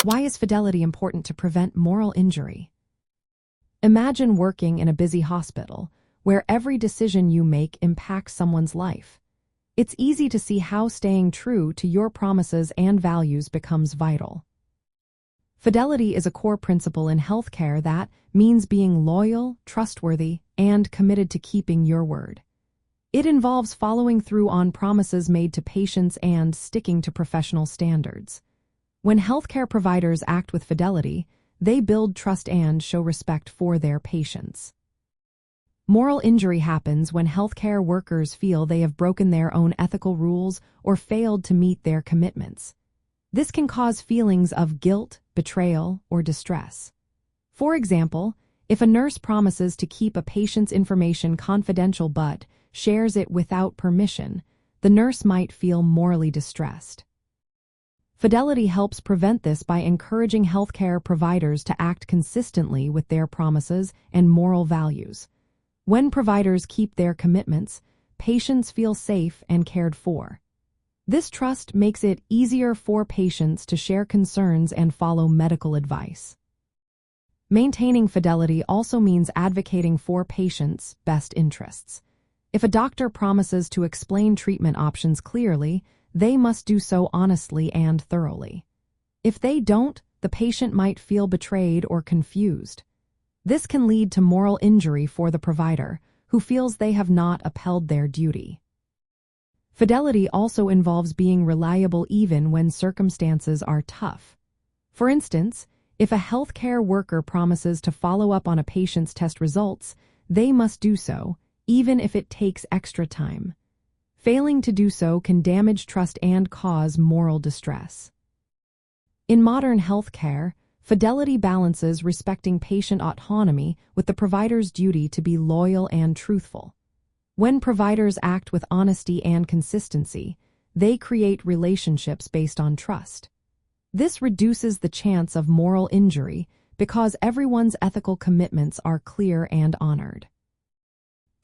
Why is fidelity important to prevent moral injury? Imagine working in a busy hospital, where every decision you make impacts someone's life. It's easy to see how staying true to your promises and values becomes vital. Fidelity is a core principle in healthcare that means being loyal, trustworthy, and committed to keeping your word. It involves following through on promises made to patients and sticking to professional standards. When healthcare providers act with fidelity, they build trust and show respect for their patients. Moral injury happens when healthcare workers feel they have broken their own ethical rules or failed to meet their commitments. This can cause feelings of guilt, betrayal, or distress. For example, if a nurse promises to keep a patient's information confidential but shares it without permission, the nurse might feel morally distressed. Fidelity helps prevent this by encouraging healthcare providers to act consistently with their promises and moral values. When providers keep their commitments, patients feel safe and cared for. This trust makes it easier for patients to share concerns and follow medical advice. Maintaining fidelity also means advocating for patients' best interests. If a doctor promises to explain treatment options clearly, they must do so honestly and thoroughly. If they don't, the patient might feel betrayed or confused. This can lead to moral injury for the provider, who feels they have not upheld their duty. Fidelity also involves being reliable even when circumstances are tough. For instance, if a healthcare worker promises to follow up on a patient's test results, they must do so, even if it takes extra time. Failing to do so can damage trust and cause moral distress. In modern healthcare, fidelity balances respecting patient autonomy with the provider's duty to be loyal and truthful. When providers act with honesty and consistency, they create relationships based on trust. This reduces the chance of moral injury because everyone's ethical commitments are clear and honored.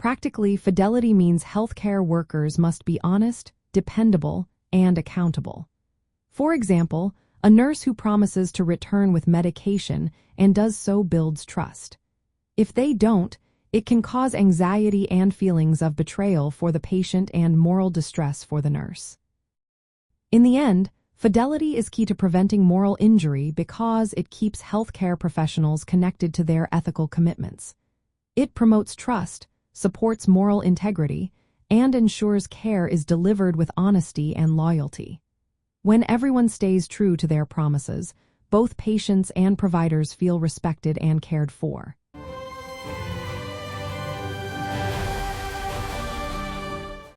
Practically, fidelity means healthcare workers must be honest, dependable, and accountable. For example, a nurse who promises to return with medication and does so builds trust. If they don't, it can cause anxiety and feelings of betrayal for the patient and moral distress for the nurse. In the end, fidelity is key to preventing moral injury because it keeps healthcare professionals connected to their ethical commitments. It promotes trust, supports moral integrity, and ensures care is delivered with honesty and loyalty. When everyone stays true to their promises, both patients and providers feel respected and cared for.